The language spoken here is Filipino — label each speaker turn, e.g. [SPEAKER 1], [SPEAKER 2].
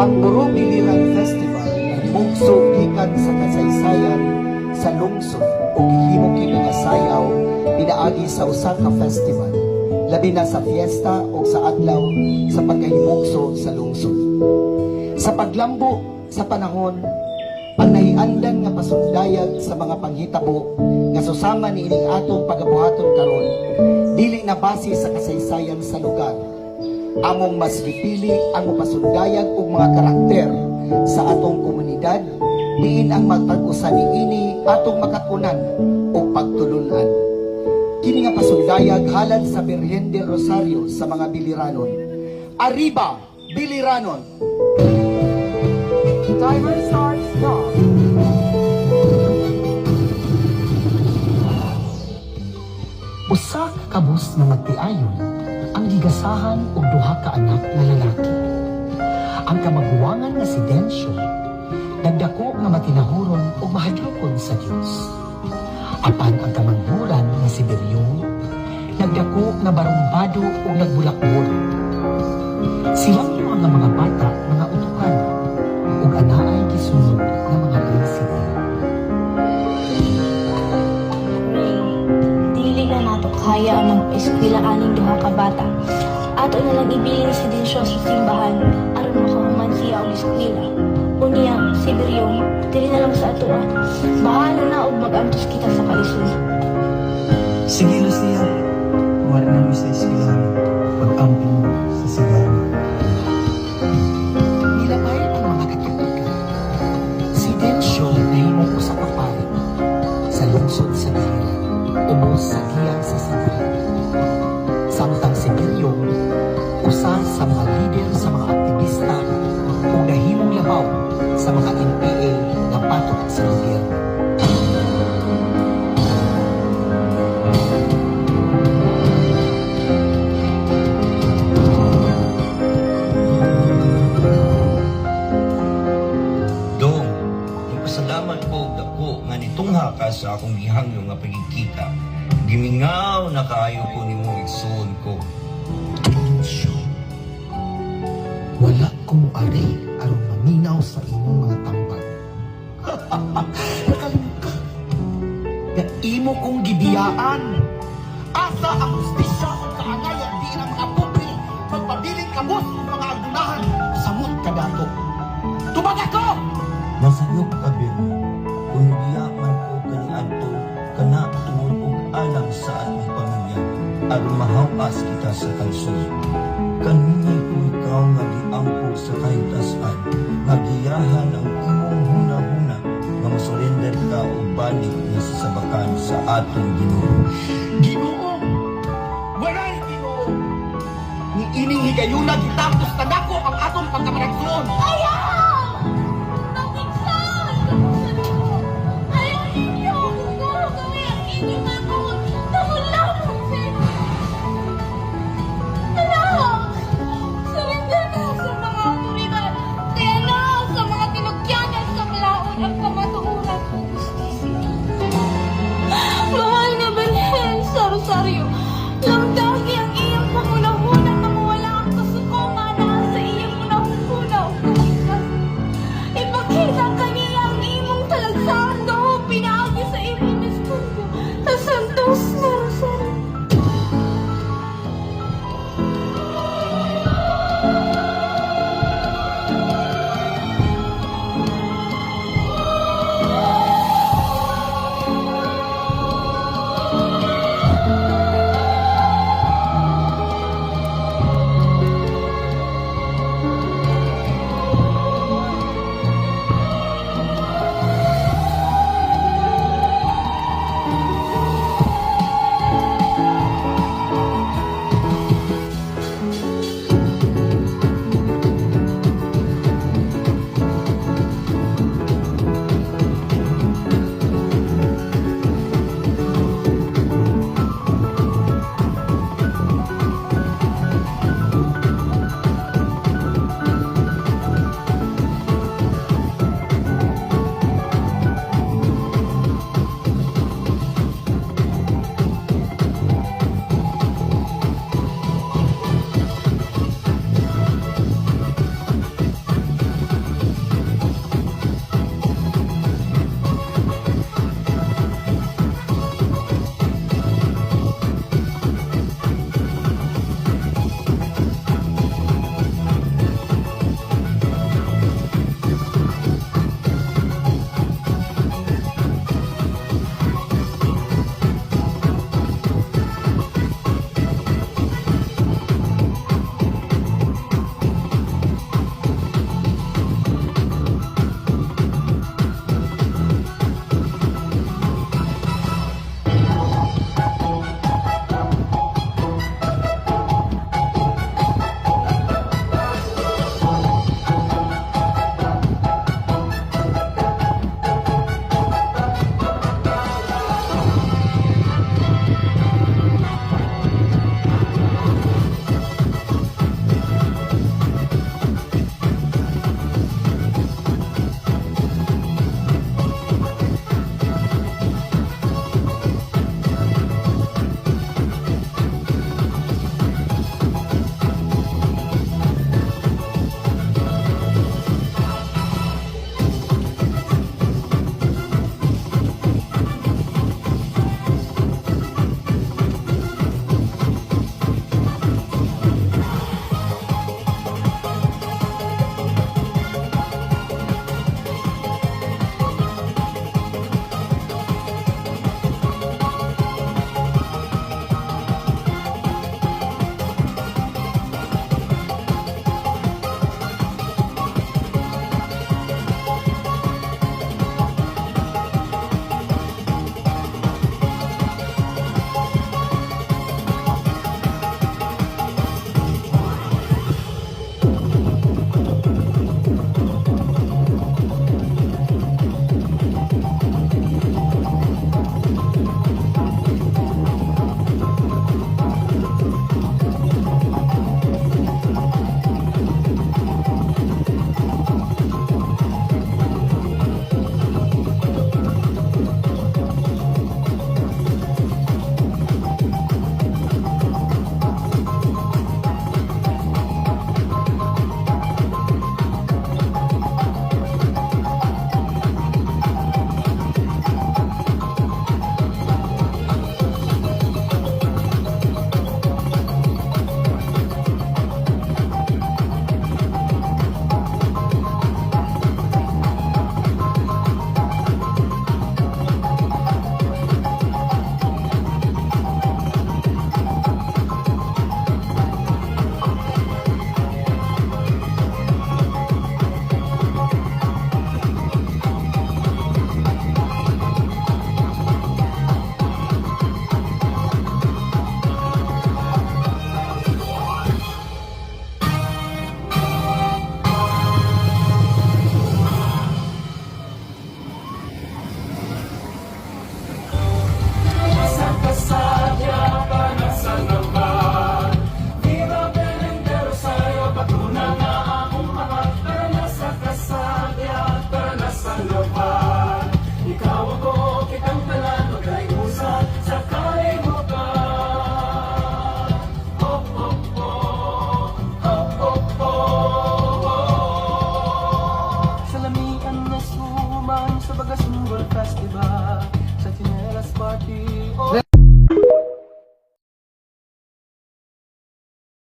[SPEAKER 1] Ang Buro Biliran Festival mugso gikan sa kasaysayan sa lungsod o gihimo kini nga sayaw pinaagi sa usa ka festival labi na sa fiesta o sa adlaw sa pagkahimugso sa lungsod. Sa paglambo sa panahon, ang nahiandan nga pasundayag sa mga panghitabo nga susama ni ining atong pagabuhaton karon dili na base sa kasaysayan sa lugar. Among mas gipili ang pasundayag og mga karakter sa atong komunidad diin ang magpag-usa niini atong makatunan o pagtulunan. Kini nga pasundayag halad sa Birhen del Rosario sa mga Biliranon. Arriba, Biliranon! Timer starts now. Usa ka kabus nga magtiayon ang gigasahan og duha ka anak nga lalaki. Ang kamaguwangan nga si Densyo nagdako nga matinahuron og mahadlokon sa Dios. Apan ang kamanghuran nga si Beryong nagdako nga barumbado og nagbulakbol. Silang nga mga bata mga utukan ug anaay gisunod nga mga prinsipe.
[SPEAKER 2] Dili na nato kaya ang mga eskwela aning duha ka bata. Ato na lang ibilin si Densyo sa simbahan aron makahuman siya og eskwela. Unya, si Beryong, dili na lang sa atoa. Bahala na og mag-antos kita sa kalisod.
[SPEAKER 3] Sige, Lucia. Wala na mo sa eskwelahan. Pag-amping mo sa sigahan.
[SPEAKER 1] Nilabay ang mga katipukan. Si Densyo nahimong usa ka pari sa lungsod sa Biliran, umos sa giyang sa Sigahan. Samtang si Beryong, usa sa mga lider sa mga aktivista o nahimong labaw sa mga NPA na patok sa gobyerno.
[SPEAKER 4] Dong, nagpasalamat ko og dako nga nitungha ka sa akong gihangyo nga pagkikita. Gimingaw na kaayo ko nimo igsuon ko.
[SPEAKER 1] Densyo, wala ko muari aron maminaw sa imong mga tambag. Nakalimutan nga imo kong gibiyaan. Asa ang hustisya o kaangayan diin ang mga pobre magpabiling kabos ng mga agunahan samot kadato. Tubag ako!
[SPEAKER 4] Nasayop ka, Ben. Kung giyaman ko kaniadto, kana tungod og alang sa atong pamilya, aron mahawas kita sa kalsod. Kanini ko ikaw nga giangkog sa kahitasan, nga giyahan ang imong huna-huna, nga masurrender ka o balik nga sasabakan sa atong Ginoo.
[SPEAKER 1] Ginoo! Walay Ginoo! Ni ining higayuna gitapos tanako ang atong pagkamaragsuon.
[SPEAKER 2] Ayaw! Nakiksan! Ayaw ninyo! Siguro gawin ang inyong ako! Nakulamang sa'yo! Anak! Surrender na sa mga otoridad! Kaya na sa mga tinugyanan sa malaon ang kamatuuran ng justisya! Mahal na Birhen sa Rosario! Lamdagi